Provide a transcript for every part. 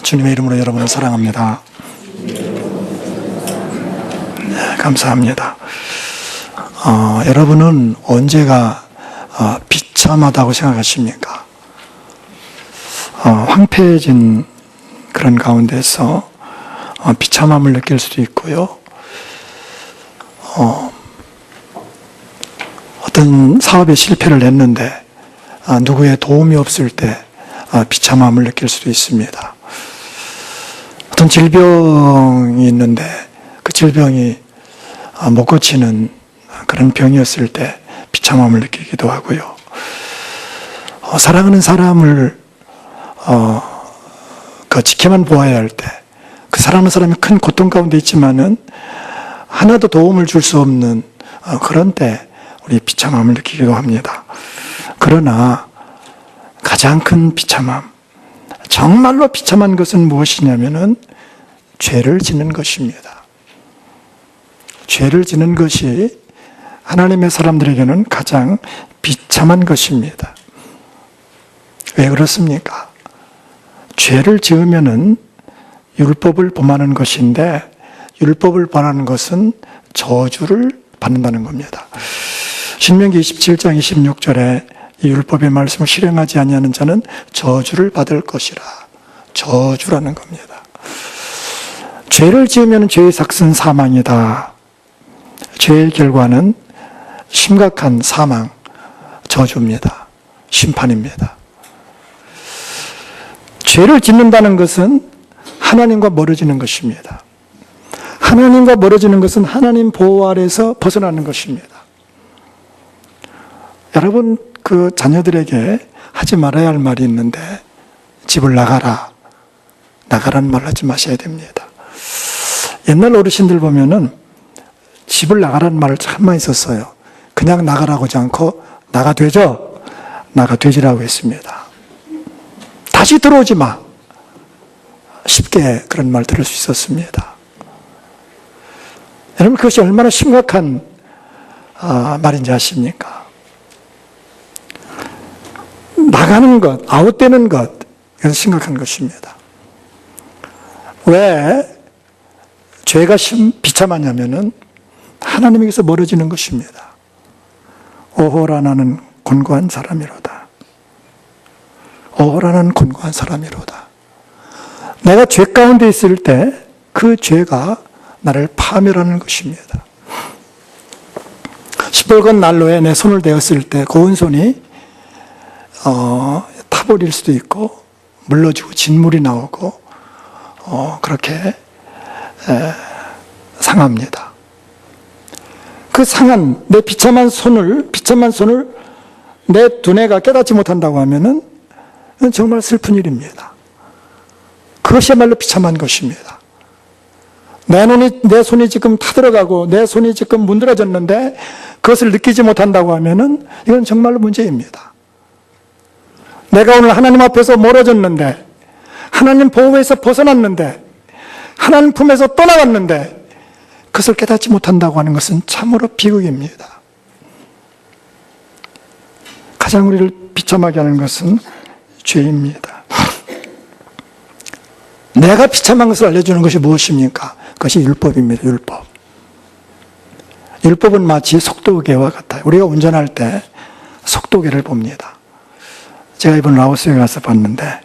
주님의 이름으로 여러분을 사랑합니다. 네, 감사합니다. 여러분은 언제가 비참하다고 생각하십니까? 황폐해진 그런 가운데서 비참함을 느낄 수도 있고요. 어떤 사업에 실패를 했는데 누구의 도움이 없을 때 비참함을 느낄 수도 있습니다. 어떤 질병이 있는데 그 질병이 못 고치는 그런 병이었을 때 비참함을 느끼기도 하고요. 사랑하는 사람을 지켜만 보아야 할 때 그 사랑하는 사람이 큰 고통 가운데 있지만은 하나도 도움을 줄 수 없는 그런 때 우리 비참함을 느끼기도 합니다. 그러나 가장 큰 비참함, 정말로 비참한 것은 무엇이냐면은 죄를 짓는 것입니다. 죄를 짓는 것이 하나님의 사람들에게는 가장 비참한 것입니다. 왜 그렇습니까? 죄를 지으면은 율법을 범하는 것인데 율법을 범하는 것은 저주를 받는다는 겁니다. 신명기 27장 26절에 이 율법의 말씀을 실행하지 아니하는 자는 저주를 받을 것이라. 저주라는 겁니다. 죄를 지으면 죄의 삭은 사망이다. 죄의 결과는 심각한 사망, 저주입니다. 심판입니다. 죄를 짓는다는 것은 하나님과 멀어지는 것입니다. 하나님과 멀어지는 것은 하나님 보호 아래에서 벗어나는 것입니다. 여러분, 그 자녀들에게 하지 말아야 할 말이 있는데 집을 나가라. 나가라는 말 하지 마셔야 됩니다. 옛날 어르신들 보면은 집을 나가라는 말을 참 많이 썼어요. 그냥 나가라고 하지 않고 나가되죠? 나가되지라고 했습니다. 다시 들어오지 마. 쉽게 그런 말 들을 수 있었습니다. 여러분, 그것이 얼마나 심각한 말인지 아십니까? 나가는 것, 아웃되는 것, 이건 심각한 것입니다. 왜 죄가 비참하냐면은 하나님에게서 멀어지는 것입니다. 오호라 나는 곤고한 사람이로다. 오호라 나는 곤고한 사람이로다. 내가 죄 가운데 있을 때 그 죄가 나를 파멸하는 것입니다. 시뻘건 난로에 내 손을 대었을 때 고운 손이 타버릴 수도 있고 물러지고 진물이 나오고 그렇게 상합니다. 그 상한 내 비참한 손을 내 두뇌가 깨닫지 못한다고 하면은 정말 슬픈 일입니다. 그것이야말로 비참한 것입니다. 내 손이 지금 타들어가고 내 손이 지금 문드러졌는데 그것을 느끼지 못한다고 하면은 이건 정말로 문제입니다. 내가 오늘 하나님 앞에서 멀어졌는데, 하나님 보호에서 벗어났는데, 하나님 품에서 떠나갔는데 그것을 깨닫지 못한다고 하는 것은 참으로 비극입니다. 가장 우리를 비참하게 하는 것은 죄입니다. 내가 비참한 것을 알려주는 것이 무엇입니까? 그것이 율법입니다. 율법. 율법은 마치 속도계와 같아요. 우리가 운전할 때 속도계를 봅니다. 제가 이번 라오스에 가서 봤는데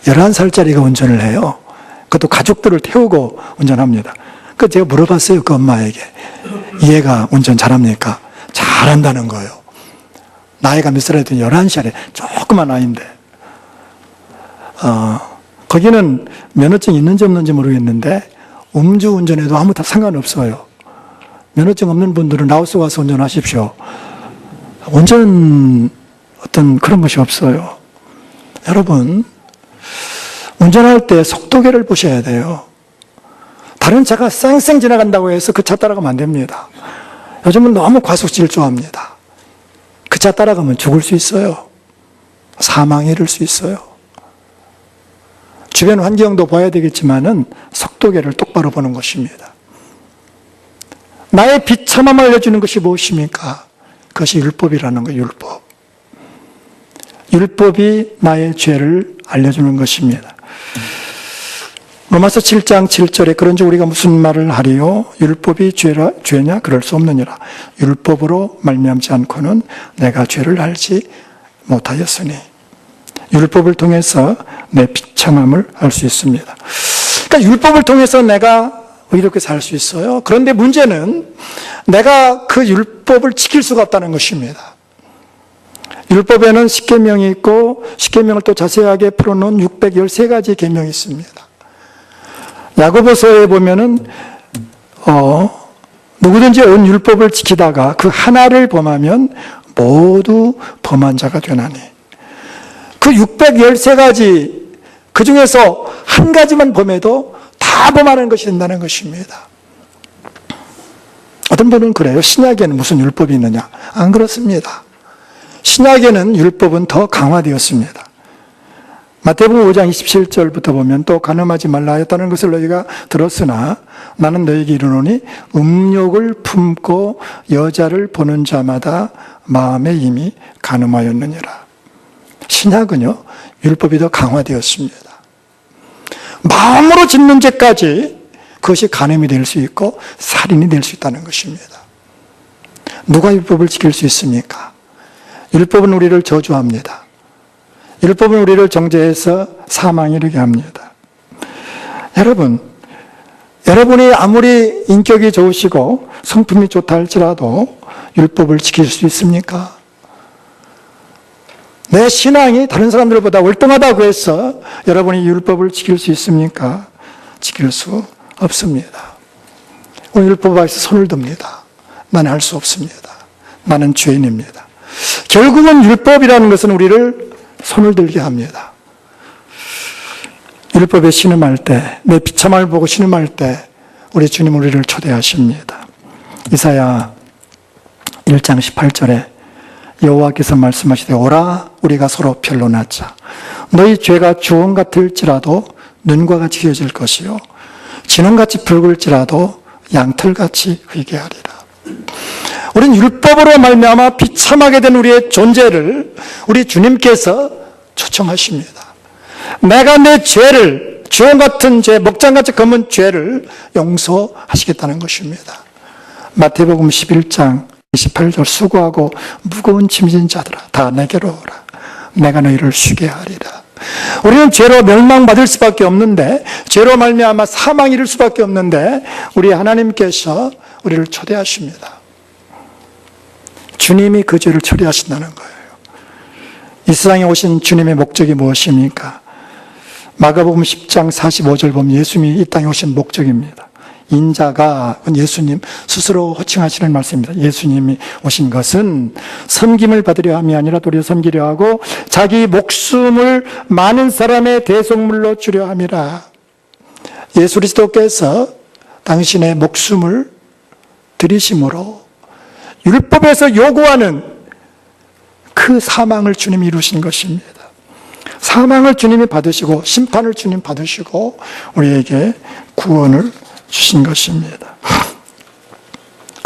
11살짜리가 운전을 해요. 그것도 가족들을 태우고 운전합니다. 그 제가 물어봤어요. 그 엄마에게. 얘가 운전 잘합니까? 잘한다는 거예요. 나이가 몇 살이든 11살에 조그만 아이인데 거기는 면허증 있는지 없는지 모르겠는데 음주운전에도 아무 상관없어요. 면허증 없는 분들은 라오스 와서 운전하십시오. 운전 어떤 그런 것이 없어요. 여러분, 운전할 때 속도계를 보셔야 돼요. 다른 차가 쌩쌩 지나간다고 해서 그 차 따라가면 안 됩니다. 요즘은 너무 과속 질주합니다. 그 차 따라가면 죽을 수 있어요. 사망에 이를 수 있어요. 주변 환경도 봐야 되겠지만은 속도계를 똑바로 보는 것입니다. 나의 비참함을 알려주는 것이 무엇입니까? 그것이 율법이라는 거예요. 율법. 율법이 나의 죄를 알려주는 것입니다. 로마서 7장 7절에 그런즉 우리가 무슨 말을 하리요? 율법이 죄냐? 그럴 수 없느니라. 율법으로 말미암지 않고는 내가 죄를 알지 못하였으니. 율법을 통해서 내 비참함을 알 수 있습니다. 그러니까 율법을 통해서 내가 이렇게 살 수 있어요. 그런데 문제는 내가 그 율법을 지킬 수가 없다는 것입니다. 율법에는 십계명이 있고 십계명을 또 자세하게 풀어놓은 613가지 계명이 있습니다. 야고보서에 보면은 누구든지 온 율법을 지키다가 그 하나를 범하면 모두 범한 자가 되나니. 그 613가지 그 중에서 한 가지만 범해도 다 범하는 것이 된다는 것입니다. 어떤 분은 그래요. 신약에는 무슨 율법이 있느냐? 안 그렇습니다. 신약에는 율법은 더 강화되었습니다. 마태복음 5장 27절부터 보면 또 간음하지 말라 하였다는 것을 너희가 들었으나 나는 너희에게 이르노니 음욕을 품고 여자를 보는 자마다 마음에 이미 간음하였느니라. 신약은요, 율법이 더 강화되었습니다. 마음으로 짓는 죄까지 그것이 간음이 될 수 있고 살인이 될 수 있다는 것입니다. 누가 율법을 지킬 수 있습니까? 율법은 우리를 저주합니다. 율법은 우리를 정죄해서 사망에 이르게 합니다. 여러분이 아무리 인격이 좋으시고 성품이 좋다 할지라도 율법을 지킬 수 있습니까? 내 신앙이 다른 사람들보다 월등하다고 해서 여러분이 율법을 지킬 수 있습니까? 지킬 수 없습니다. 오늘 율법 앞에서 손을 듭니다. 나는 할 수 없습니다. 나는 죄인입니다. 결국은 율법이라는 것은 우리를 손을 들게 합니다. 율법에 신음할 때, 내 비참함을 보고 신음할 때 우리 주님 우리를 초대하십니다. 이사야 1장 18절에 여호와께서 말씀하시되 오라 우리가 서로 변론하자. 너희 죄가 주홍 같을지라도 눈과 같이 휘어질 것이요 진홍같이 붉을지라도 양털같이 회개하리라. 우리는 율법으로 말미암아 비참하게 된 우리의 존재를 우리 주님께서 초청하십니다. 내가 내 죄를, 주홍 같은 죄, 목장같이 검은 죄를 용서하시겠다는 것입니다. 마태복음 11장 28절 수고하고 무거운 짐진 자들아 다 내게로 오라. 내가 너희를 쉬게 하리라. 우리는 죄로 멸망받을 수밖에 없는데, 죄로 말미암아 사망이 이를 수밖에 없는데 우리 하나님께서 우리를 초대하십니다. 주님이 그 죄를 처리하신다는 거예요. 이 세상에 오신 주님의 목적이 무엇입니까? 마가복음 10장 45절 보면 예수님이 이 땅에 오신 목적입니다. 인자가, 예수님 스스로 호칭하시는 말씀입니다. 예수님이 오신 것은 섬김을 받으려 함이 아니라 도리어 섬기려 하고 자기 목숨을 많은 사람의 대속물로 주려 함이라. 예수 그리스도께서 당신의 목숨을 드리심으로 율법에서 요구하는 그 사망을 주님이 이루신 것입니다. 사망을 주님이 받으시고 심판을 주님 받으시고 우리에게 구원을 주신 것입니다.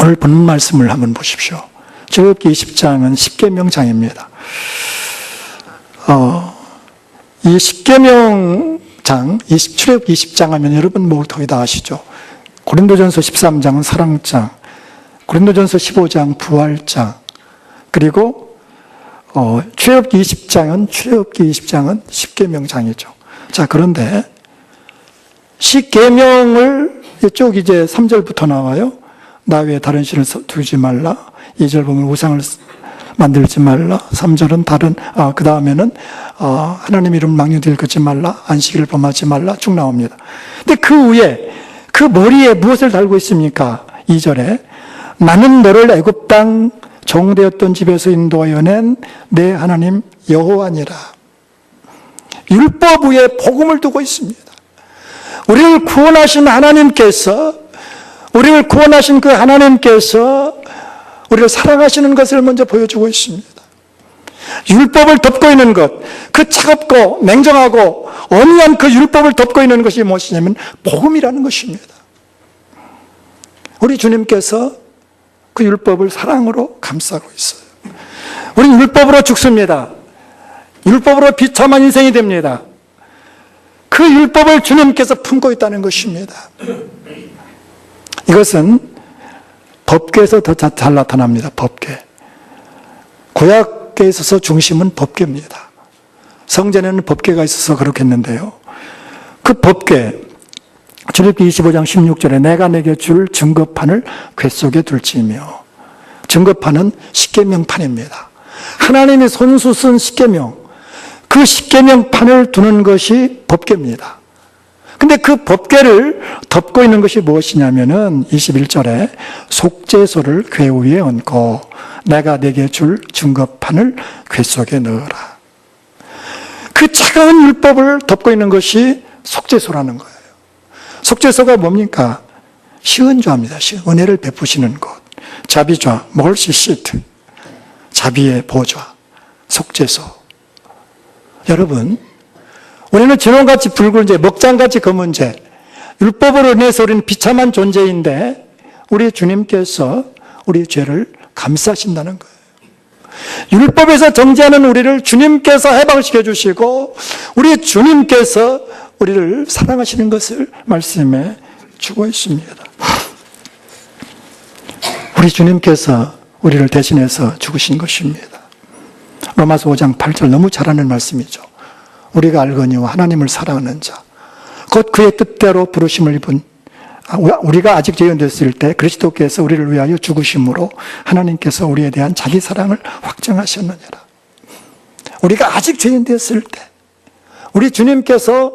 오늘 본 말씀을 한번 보십시오. 출애굽기 20장은 십계명장입니다. 이 십계명장, 출애굽기 20장 하면 여러분 뭐 거의 다 아시죠? 고린도전서 13장은 사랑장, 고린도전서 15장 부활장, 그리고 출애굽기 20장은 십계명장이죠. 자, 그런데 십계명을 쭉 이제 3절부터 나와요. 나 외에 다른 신을 두지 말라. 2절 보면 우상을 만들지 말라. 3절은 그 다음에는 하나님 이름 망령되게 걷지 말라. 안식일을 범하지 말라. 쭉 나옵니다. 근데 그 위에, 그 머리에 무엇을 달고 있습니까? 2절에 나는 너를 애굽 땅 종되었던 집에서 인도하여 낸 내 하나님 여호와니라. 율법 위에 복음을 두고 있습니다. 우리를 구원하신 하나님께서, 우리를 구원하신 그 하나님께서 우리를 사랑하시는 것을 먼저 보여주고 있습니다. 율법을 덮고 있는 것, 그 차갑고 냉정하고 엄연한 그 율법을 덮고 있는 것이 무엇이냐면 복음이라는 것입니다. 우리 주님께서 그 율법을 사랑으로 감싸고 있어요. 우리는 율법으로 죽습니다. 율법으로 비참한 인생이 됩니다. 그 율법을 주님께서 품고 있다는 것입니다. 이것은 법궤에서 더 잘 나타납니다. 법궤. 구약에 있어서 중심은 법궤입니다. 성전에는 법궤가 있어서 그렇겠는데요. 그 법궤, 출애굽기 25장 16절에 내가 내게 줄 증거판을 궤 속에 둘지며, 증거판은 십계명판입니다. 하나님이 손수 쓴 십계명, 그 십계명판을 두는 것이 법궤입니다. 근데 그 법궤를 덮고 있는 것이 무엇이냐면은 21절에 속죄소를 궤 위에 얹고 내가 내게 줄 증거판을 궤 속에 넣어라. 그 차가운 율법을 덮고 있는 것이 속죄소라는 거예요. 속죄소가 뭡니까? 시은좌입니다. 은혜를 베푸시는 곳. 자비좌, 멀시 시트. 자비의 보좌, 속죄소. 여러분, 우리는 진홍같이 붉은 죄, 먹장같이 검은 죄, 율법으로 인해서 우리는 비참한 존재인데 우리 주님께서 우리 죄를 감싸신다는 거예요. 율법에서 정죄하는 우리를 주님께서 해방시켜 주시고 우리 주님께서 우리를 사랑하시는 것을 말씀해 주고 있습니다. 우리 주님께서 우리를 대신해서 죽으신 것입니다. 로마서 5장 8절 너무 잘 아는 말씀이죠. 우리가 알거니와 하나님을 사랑하는 자, 곧 그의 뜻대로 부르심을 입은, 우리가 아직 죄인 됐을 때 그리스도께서 우리를 위하여 죽으심으로 하나님께서 우리에 대한 자기 사랑을 확정하셨느니라. 우리가 아직 죄인 됐을 때 우리 주님께서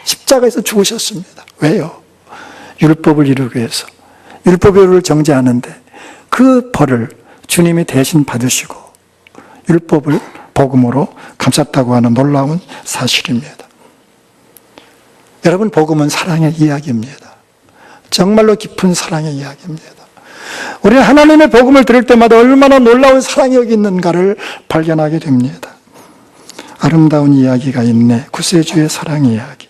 십자가에서 죽으셨습니다. 왜요? 율법을 이루기 위해서. 율법을 정죄하는데 그 벌을 주님이 대신 받으시고 율법을 복음으로 감쌌다고 하는 놀라운 사실입니다. 여러분, 복음은 사랑의 이야기입니다. 정말로 깊은 사랑의 이야기입니다. 우리는 하나님의 복음을 들을 때마다 얼마나 놀라운 사랑이 여기 있는가를 발견하게 됩니다. 아름다운 이야기가 있네. 구세주의 사랑 이야기.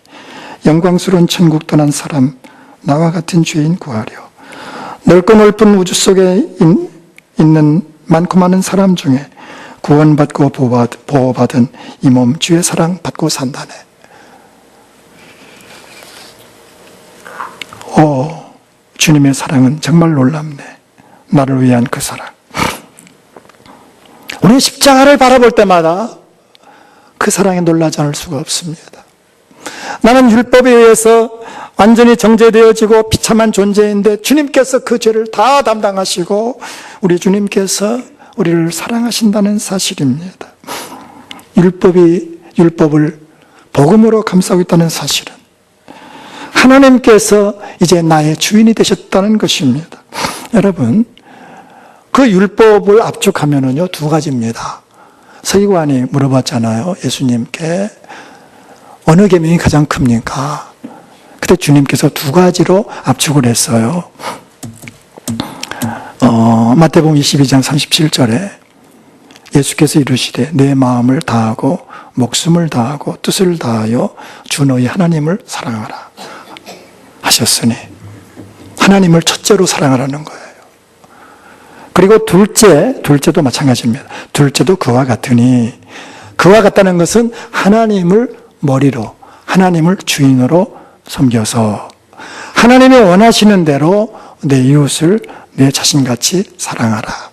영광스러운 천국 떠난 사람, 나와 같은 죄인 구하려. 넓고 넓은 우주 속에 있는 많고 많은 사람 중에 구원받고 보호받은 이 몸 주의 사랑 받고 산다네. 오, 주님의 사랑은 정말 놀랍네. 나를 위한 그 사랑. 우리 십자가를 바라볼 때마다 그 사랑에 놀라지 않을 수가 없습니다. 나는 율법에 의해서 완전히 정죄되어지고 비참한 존재인데 주님께서 그 죄를 다 담당하시고 우리 주님께서 우리를 사랑하신다는 사실입니다. 율법을 복음으로 감싸고 있다는 사실은 하나님께서 이제 나의 주인이 되셨다는 것입니다. 여러분, 그 율법을 압축하면은요, 두 가지입니다. 서기관이 물어봤잖아요. 예수님께 어느 계명이 가장 큽니까? 그때 주님께서 두 가지로 압축을 했어요. 마태복음 22장 37절에 예수께서 이르시되 내 마음을 다하고 목숨을 다하고 뜻을 다하여 주 너희 하나님을 사랑하라 하셨으니 하나님을 첫째로 사랑하라는 거예요. 그리고 둘째도 마찬가지입니다. 둘째도 그와 같으니, 그와 같다는 것은 하나님을 머리로, 하나님을 주인으로 섬겨서 하나님이 원하시는 대로 내 이웃을 내 자신같이 사랑하라.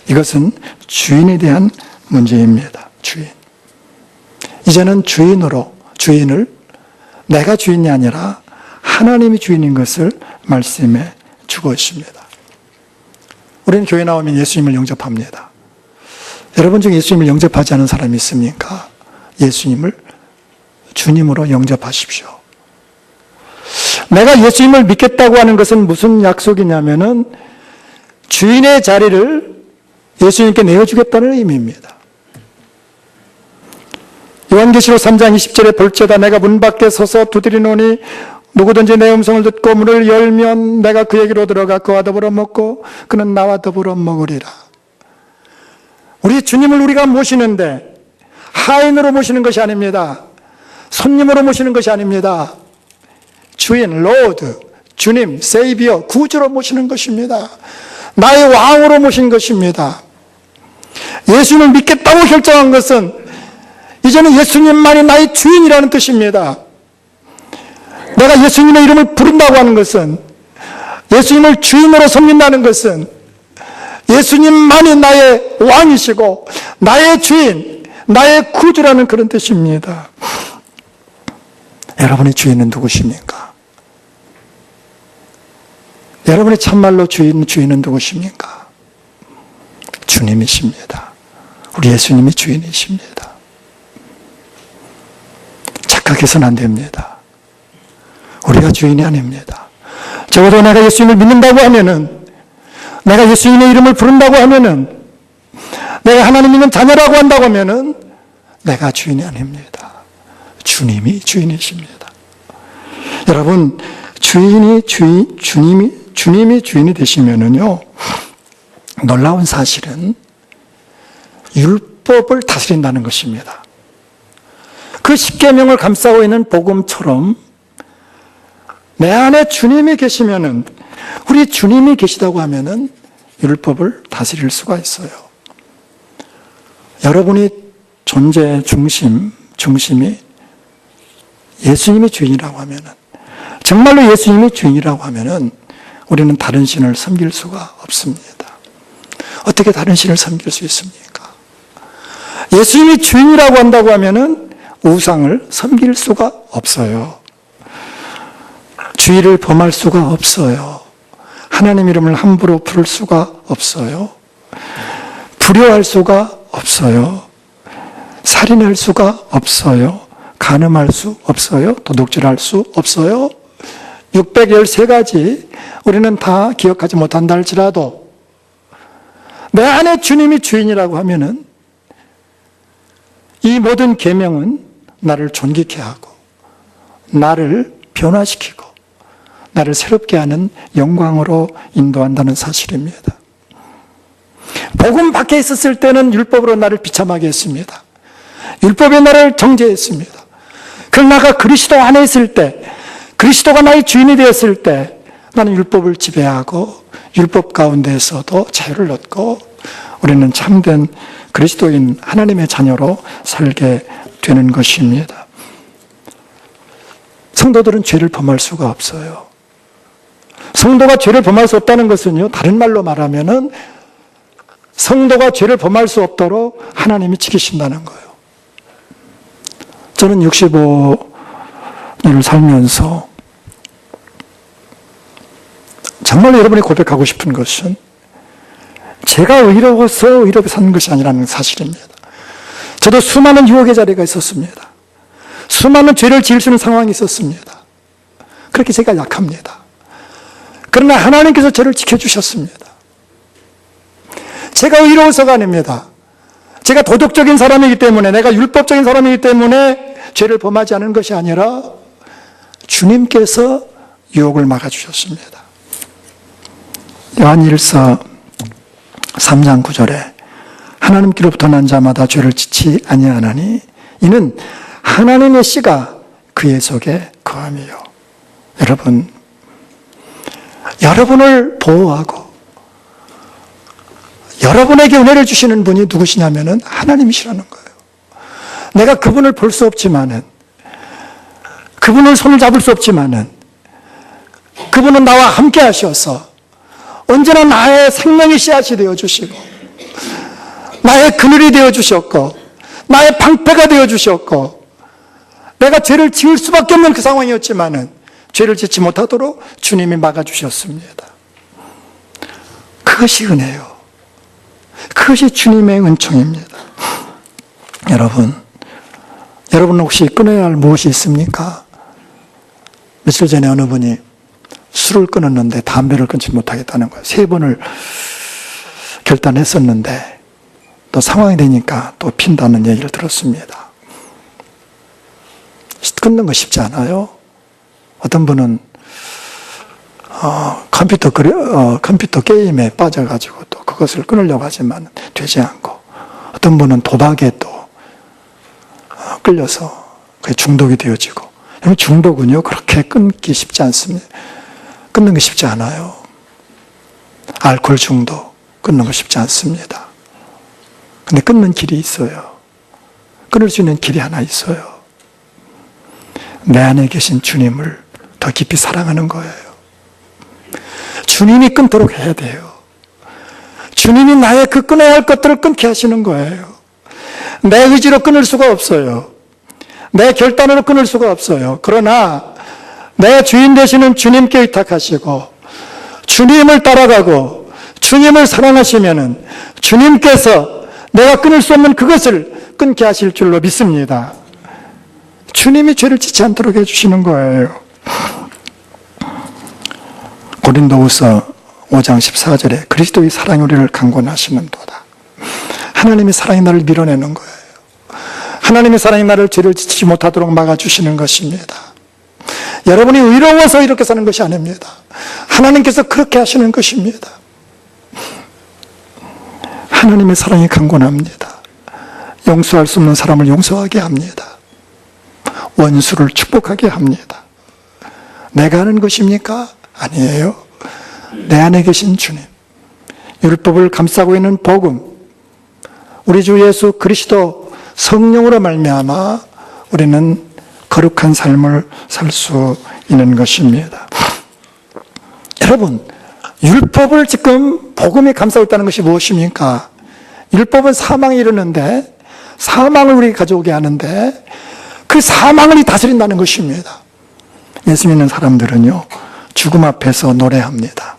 이것은 주인에 대한 문제입니다. 주인. 이제는 주인을 내가 주인이 아니라 하나님이 주인인 것을 말씀해 주고 있습니다. 우리는 교회 나오면 예수님을 영접합니다. 여러분 중에 예수님을 영접하지 않은 사람이 있습니까? 예수님을 주님으로 영접하십시오. 내가 예수님을 믿겠다고 하는 것은 무슨 약속이냐면은 주인의 자리를 예수님께 내어주겠다는 의미입니다. 요한계시록 3장 20절에 볼지어다 내가 문 밖에 서서 두드리노니 누구든지 내 음성을 듣고 문을 열면 내가 그에게로 들어가 그와 더불어 먹고 그는 나와 더불어 먹으리라. 우리 주님을 우리가 모시는데 하인으로 모시는 것이 아닙니다. 손님으로 모시는 것이 아닙니다. 주인, 로드, 주님, 세이비어, 구주로 모시는 것입니다. 나의 왕으로 모신 것입니다. 예수님을 믿겠다고 결정한 것은 이제는 예수님만이 나의 주인이라는 뜻입니다. 내가 예수님의 이름을 부른다고 하는 것은, 예수님을 주인으로 섬긴다는 것은 예수님만이 나의 왕이시고 나의 주인, 나의 구주라는 그런 뜻입니다. 여러분의 주인은 누구십니까? 여러분의 참말로 주인은 누구십니까? 주님이십니다. 우리 예수님이 주인이십니다. 착각해서는 안 됩니다. 우리가 주인이 아닙니다. 적어도 내가 예수님을 믿는다고 하면은, 내가 예수님의 이름을 부른다고 하면은, 내가 하나님 믿는 자녀라고 한다고 하면은 내가 주인이 아닙니다. 주님이 주인이십니다. 여러분, 주님이 주인이 되시면은요, 놀라운 사실은 율법을 다스린다는 것입니다. 그 십계명을 감싸고 있는 복음처럼 내 안에 주님이 계시면은, 우리 주님이 계시다고 하면은 율법을 다스릴 수가 있어요. 여러분이 존재의 중심이 예수님이 주인이라고 하면은, 정말로 예수님이 주인이라고 하면은 우리는 다른 신을 섬길 수가 없습니다. 어떻게 다른 신을 섬길 수 있습니까? 예수님이 주인이라고 한다고 하면은 우상을 섬길 수가 없어요. 주의를 범할 수가 없어요. 하나님 이름을 함부로 부를 수가 없어요. 불효할 수가 없어요. 살인할 수가 없어요. 간음할 수 없어요. 도둑질할 수 없어요. 613가지 우리는 다 기억하지 못한다 할지라도 내 안에 주님이 주인이라고 하면은 이 모든 계명은 나를 존귀케 하고 나를 변화시키고 나를 새롭게 하는 영광으로 인도한다는 사실입니다. 복음 밖에 있었을 때는 율법으로 나를 비참하게 했습니다. 율법이 나를 정죄했습니다. 그러나 나가 그리스도 안에 있을 때, 그리스도가 나의 주인이 되었을 때 나는 율법을 지배하고 율법 가운데에서도 자유를 얻고 우리는 참된 그리스도인 하나님의 자녀로 살게 되는 것입니다. 성도들은 죄를 범할 수가 없어요. 성도가 죄를 범할 수 없다는 것은요, 다른 말로 말하면은 성도가 죄를 범할 수 없도록 하나님이 지키신다는 거예요. 저는 65년을 살면서 정말 여러분이 고백하고 싶은 것은 제가 의로워서 의롭게 사는 것이 아니라는 사실입니다. 저도 수많은 유혹의 자리가 있었습니다. 수많은 죄를 지을 수 있는 상황이 있었습니다. 그렇게 제가 약합니다. 그러나 하나님께서 저를 지켜주셨습니다. 제가 의로워서가 아닙니다. 제가 도덕적인 사람이기 때문에, 내가 율법적인 사람이기 때문에 죄를 범하지 않은 것이 아니라 주님께서 유혹을 막아주셨습니다. 요한일서 3장 9절에 하나님께로부터 난 자마다 죄를 짓지 아니하나니 이는 하나님의 씨가 그의 속에 거함이요. 여러분을 보호하고 여러분에게 은혜를 주시는 분이 누구시냐면은 하나님이시라는 거예요. 내가 그분을 볼 수 없지만은, 그분을 손을 잡을 수 없지만은 그분은 나와 함께 하셔서 언제나 나의 생명의 씨앗이 되어주시고 나의 그늘이 되어주셨고 나의 방패가 되어주셨고 내가 죄를 지을 수밖에 없는 그 상황이었지만은 죄를 짓지 못하도록 주님이 막아주셨습니다. 그것이 은혜요. 그것이 주님의 은총입니다. 여러분 혹시 끊어야 할 무엇이 있습니까? 며칠 전에 어느 분이 술을 끊었는데 담배를 끊지 못하겠다는 거예요. 3번을 결단했었는데 또 상황이 되니까 또 핀다는 얘기를 들었습니다. 끊는 거 쉽지 않아요. 어떤 분은 컴퓨터 게임에 빠져가지고 또 그것을 끊으려고 하지만 되지 않고, 어떤 분은 도박에 또 끌려서 그게 중독이 되어지고. 중독은요 그렇게 끊기 쉽지 않습니다. 끊는 게 쉽지 않아요. 알코올 중독 끊는 거 쉽지 않습니다. 근데 끊는 길이 있어요. 끊을 수 있는 길이 하나 있어요. 내 안에 계신 주님을 더 깊이 사랑하는 거예요. 주님이 끊도록 해야 돼요. 주님이 나의 그 끊어야 할 것들을 끊게 하시는 거예요. 내 의지로 끊을 수가 없어요. 내 결단으로 끊을 수가 없어요. 그러나 내 주인 되시는 주님께 의탁하시고 주님을 따라가고 주님을 사랑하시면은 주님께서 내가 끊을 수 없는 그것을 끊게 하실 줄로 믿습니다. 주님이 죄를 짓지 않도록 해주시는 거예요. 고린도후서 5장 14절에 그리스도의 사랑이 우리를 강권하시는도다. 하나님의 사랑이 나를 밀어내는 거예요. 하나님의 사랑이 나를 죄를 짓지 못하도록 막아주시는 것입니다. 여러분이 의로워서 이렇게 사는 것이 아닙니다. 하나님께서 그렇게 하시는 것입니다. 하나님의 사랑이 강권합니다. 용서할 수 없는 사람을 용서하게 합니다. 원수를 축복하게 합니다. 내가 하는 것입니까? 아니에요. 내 안에 계신 주님, 율법을 감싸고 있는 복음, 우리 주 예수 그리스도 성령으로 말미암아 우리는 거룩한 삶을 살 수 있는 것입니다. 여러분, 율법을 지금 복음이 감싸고 있다는 것이 무엇입니까? 율법은 사망에 이르는데 사망을 우리에게 가져오게 하는데 그 사망을 다스린다는 것입니다. 예수 믿는 사람들은요, 죽음 앞에서 노래합니다.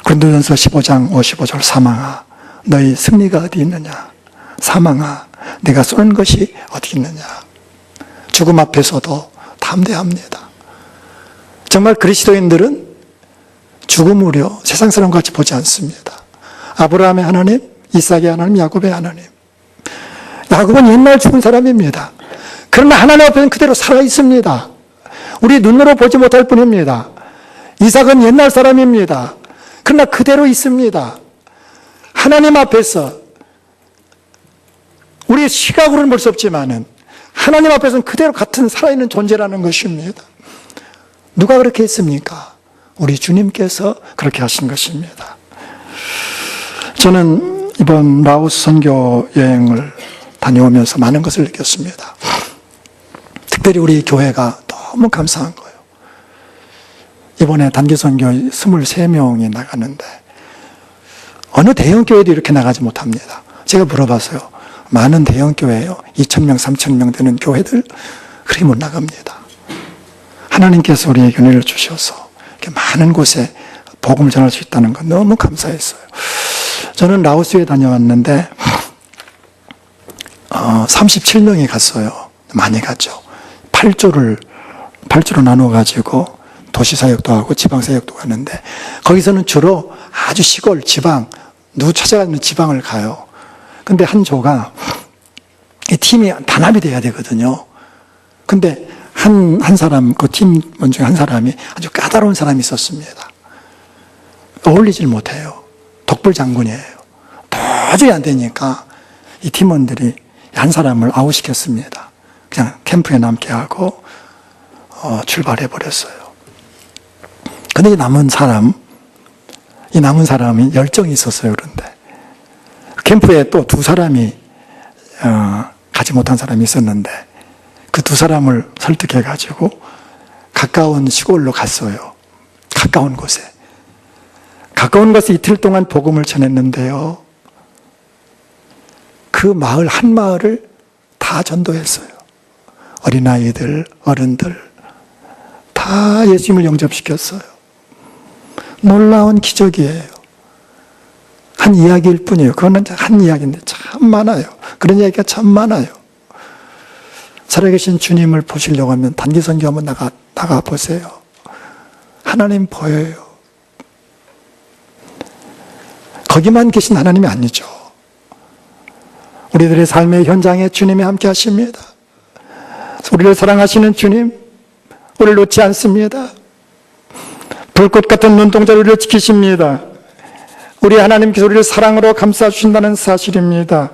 고린도전서 15장 55절, 사망아 너희 승리가 어디 있느냐? 사망아 내가 쏘는 것이 어디 있느냐? 죽음 앞에서도 담대합니다. 정말 그리스도인들은 죽음을요 세상 사람과 같이 보지 않습니다. 아브라함의 하나님, 이삭의 하나님, 야곱의 하나님. 야곱은 옛날 죽은 사람입니다. 그러나 하나님 앞에는 그대로 살아 있습니다. 우리 눈으로 보지 못할 뿐입니다. 이삭은 옛날 사람입니다. 그러나 그대로 있습니다. 하나님 앞에서 우리의 시각으로는 볼 수 없지만은 하나님 앞에서는 그대로 같은 살아있는 존재라는 것입니다. 누가 그렇게 했습니까? 우리 주님께서 그렇게 하신 것입니다. 저는 이번 라오스 선교 여행을 다녀오면서 많은 것을 느꼈습니다. 특별히 우리 교회가 너무 감사한 거예요. 이번에 단기 선교 23명이 나가는데 어느 대형 교회도 이렇게 나가지 못합니다. 제가 물어봤어요. 많은 대형 교회예요. 2,000명, 3,000명 되는 교회들 그렇게 못 나갑니다. 하나님께서 우리에게 은혜를 주셔서 이렇게 많은 곳에 복음을 전할 수 있다는 건 너무 감사했어요. 저는 라오스에 다녀왔는데 37명이 갔어요. 많이 갔죠. 8조로 나눠가지고 도시사역도 하고 지방사역도 가는데 거기서는 주로 아주 시골, 지방, 누구 찾아가는 지방을 가요. 근데 한 조가 이 팀이 단합이 돼야 되거든요. 근데 한 사람, 그 팀원 중에 한 사람이 아주 까다로운 사람이 있었습니다. 어울리질 못해요. 독불 장군이에요. 도저히 안 되니까 이 팀원들이 한 사람을 아웃시켰습니다. 그냥 캠프에 남게 하고 출발해 버렸어요. 근데 이 남은 사람이 열정이 있었어요. 그런데 캠프에 또 두 사람이 가지 못한 사람이 있었는데 그 두 사람을 설득해 가지고 가까운 시골로 갔어요. 가까운 곳에 이틀 동안 복음을 전했는데요. 그 마을 한 마을을 다 전도했어요. 어린아이들, 어른들 다 예수님을 영접시켰어요. 놀라운 기적이에요. 한 이야기일 뿐이에요. 그거는 한 이야기인데 참 많아요. 그런 이야기가 참 많아요. 살아계신 주님을 보시려고 하면 단기 선교 한번 나가 보세요. 하나님 보여요. 거기만 계신 하나님이 아니죠. 우리들의 삶의 현장에 주님이 함께 하십니다. 우리를 사랑하시는 주님, 우리를 놓지 않습니다. 불꽃 같은 눈동자로 우리를 지키십니다. 우리 하나님께서 우리를 사랑으로 감싸주신다는 사실입니다.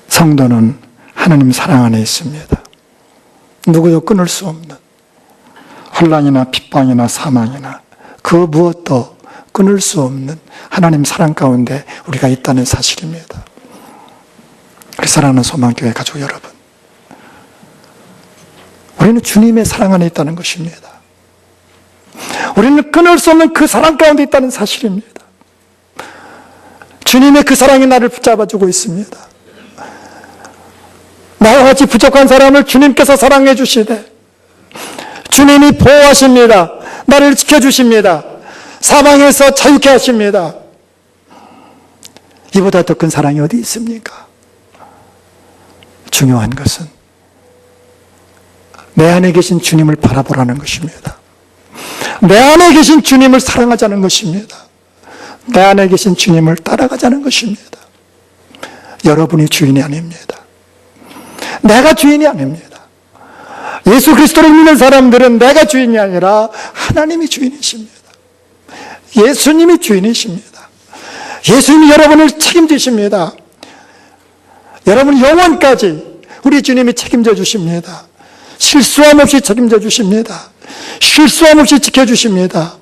성도는 하나님 사랑 안에 있습니다. 누구도 끊을 수 없는 혼란이나 핍박이나 사망이나 그 무엇도 끊을 수 없는 하나님 사랑 가운데 우리가 있다는 사실입니다. 우리 사랑하는 소망교회 가족 여러분, 우리는 주님의 사랑 안에 있다는 것입니다. 우리는 끊을 수 없는 그 사랑 가운데 있다는 사실입니다. 주님의 그 사랑이 나를 붙잡아주고 있습니다. 나와 같이 부족한 사람을 주님께서 사랑해 주시되 주님이 보호하십니다. 나를 지켜주십니다. 사망에서 자유케 하십니다. 이보다 더 큰 사랑이 어디 있습니까? 중요한 것은 내 안에 계신 주님을 바라보라는 것입니다. 내 안에 계신 주님을 사랑하자는 것입니다. 내 안에 계신 주님을 따라가자는 것입니다. 여러분이 주인이 아닙니다. 내가 주인이 아닙니다. 예수 그리스도를 믿는 사람들은 내가 주인이 아니라 하나님이 주인이십니다. 예수님이 주인이십니다. 예수님이 여러분을 책임지십니다. 여러분 영원까지 우리 주님이 책임져 주십니다. 실수함 없이 책임져 주십니다. 실수함 없이 지켜주십니다.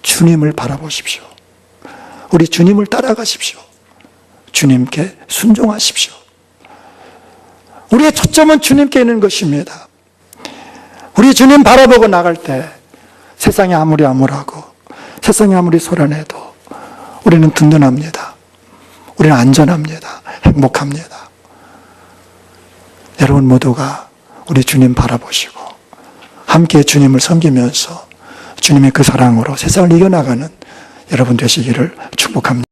주님을 바라보십시오. 우리 주님을 따라가십시오. 주님께 순종하십시오. 우리의 초점은 주님께 있는 것입니다. 우리 주님 바라보고 나갈 때 세상이 아무리 암울하고 세상이 아무리 소란해도 우리는 든든합니다. 우리는 안전합니다. 행복합니다. 여러분 모두가 우리 주님 바라보시고 함께 주님을 섬기면서 주님의 그 사랑으로 세상을 이겨나가는 여러분 되시기를 축복합니다.